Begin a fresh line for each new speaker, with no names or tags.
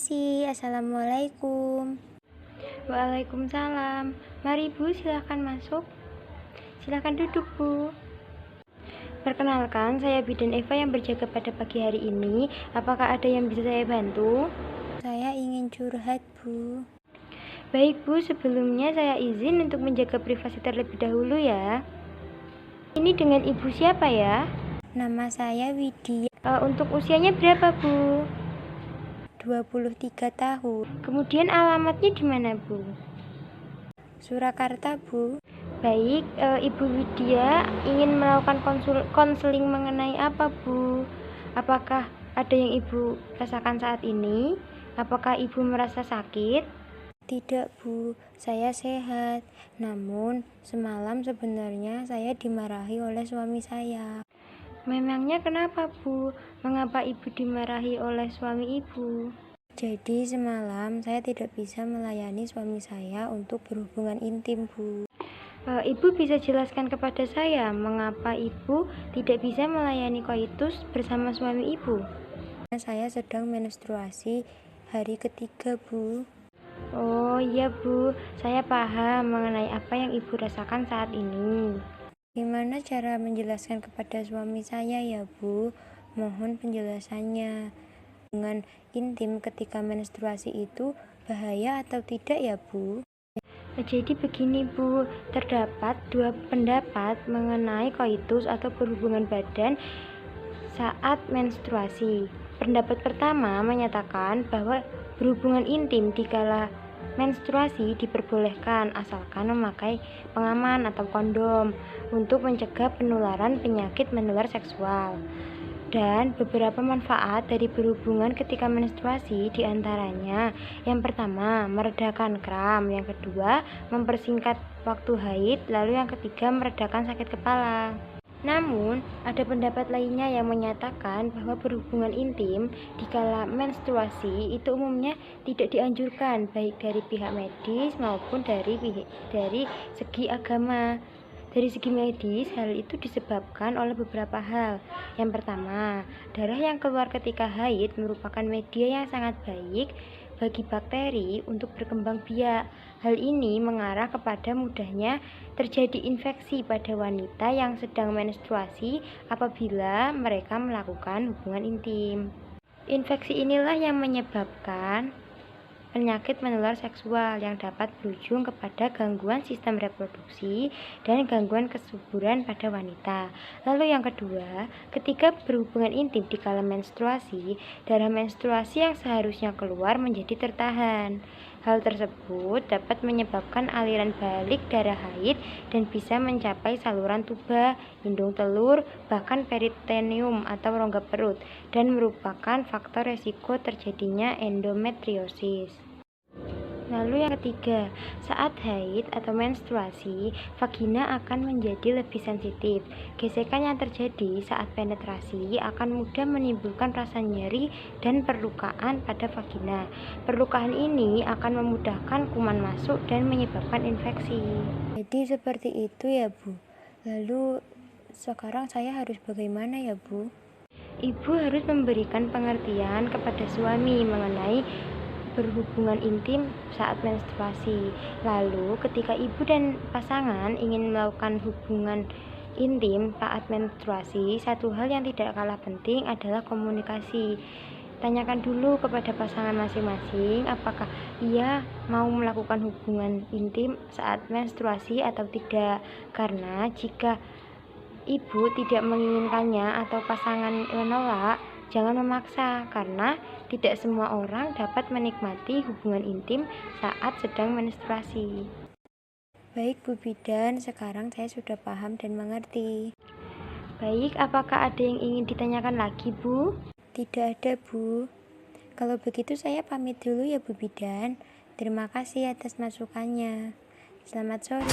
Permisi, Assalamualaikum.
Waalaikumsalam. Mari Bu, silahkan masuk. Silahkan duduk Bu. Perkenalkan, saya Bidan Eva yang berjaga pada pagi hari ini. Apakah ada yang bisa saya bantu?
Saya ingin curhat, Bu.
Baik Bu, sebelumnya saya izin untuk menjaga privasi terlebih dahulu ya. Ini dengan Ibu siapa ya?
Nama saya Widya,
Untuk usianya berapa Bu?
23 tahun.
Kemudian alamatnya di mana Bu?
Surakarta, Bu.
Baik, Ibu Widya ingin melakukan konseling mengenai apa Bu? Apakah ada yang Ibu rasakan saat ini? Apakah Ibu merasa sakit?
Tidak, Bu. Saya sehat. Namun, semalam sebenarnya saya dimarahi oleh suami saya.
Memangnya kenapa Bu? Mengapa Ibu dimarahi oleh suami Ibu?
Jadi semalam saya tidak bisa melayani suami saya untuk berhubungan intim, Bu.
Ibu bisa jelaskan kepada saya mengapa Ibu tidak bisa melayani koitus bersama suami Ibu?
Saya sedang menstruasi hari ketiga, Bu.
Oh iya Bu, saya paham mengenai apa yang Ibu rasakan saat ini.
Gimana cara menjelaskan kepada suami saya ya, Bu? Mohon penjelasannya. Hubungan intim ketika menstruasi itu bahaya atau tidak ya, Bu?
Jadi begini Bu, terdapat dua pendapat mengenai koitus atau berhubungan badan saat menstruasi. Pendapat pertama menyatakan bahwa berhubungan intim dikala menstruasi diperbolehkan asalkan memakai pengaman atau kondom untuk mencegah penularan penyakit menular seksual. Dan beberapa manfaat dari berhubungan ketika menstruasi diantaranya yang pertama, meredakan kram, yang kedua, mempersingkat waktu haid, lalu yang ketiga, meredakan sakit kepala. Namun, ada pendapat lainnya yang menyatakan bahwa berhubungan intim dikala menstruasi itu umumnya tidak dianjurkan baik dari pihak medis maupun dari segi agama. Dari segi medis, hal itu disebabkan oleh beberapa hal. Yang pertama, darah yang keluar ketika haid merupakan media yang sangat baik bagi bakteri untuk berkembang biak. Hal ini mengarah kepada mudahnya terjadi infeksi pada wanita yang sedang menstruasi apabila mereka melakukan hubungan intim. Infeksi inilah yang menyebabkan penyakit menular seksual yang dapat berujung kepada gangguan sistem reproduksi dan gangguan kesuburan pada wanita. Lalu yang kedua, ketika berhubungan intim di kala menstruasi, darah menstruasi yang seharusnya keluar menjadi tertahan. Hal tersebut dapat menyebabkan aliran balik darah haid dan bisa mencapai saluran tuba, hindung telur, bahkan peritoneum atau rongga perut, dan merupakan faktor resiko terjadinya endometriosis. Lalu yang ketiga, saat haid atau menstruasi, vagina akan menjadi lebih sensitif. Gesekan yang terjadi saat penetrasi akan mudah menimbulkan rasa nyeri dan perlukaan pada vagina. Perlukaan ini akan memudahkan kuman masuk dan menyebabkan infeksi.
Jadi seperti itu ya, Bu. Lalu sekarang saya harus bagaimana ya, Bu?
Ibu harus memberikan pengertian kepada suami mengenai berhubungan intim saat menstruasi. Lalu ketika ibu dan pasangan ingin melakukan hubungan intim saat menstruasi, satu hal yang tidak kalah penting adalah komunikasi. Tanyakan dulu kepada pasangan masing-masing apakah ia mau melakukan hubungan intim saat menstruasi atau tidak. Karena jika ibu tidak menginginkannya atau pasangan menolak, jangan memaksa, karena tidak semua orang dapat menikmati hubungan intim saat sedang menstruasi.
Baik, Bu Bidan, sekarang saya sudah paham dan mengerti.
Baik, apakah ada yang ingin ditanyakan lagi, Bu?
Tidak ada, Bu. Kalau begitu saya pamit dulu ya, Bu Bidan. Terima kasih atas masukannya. Selamat sore.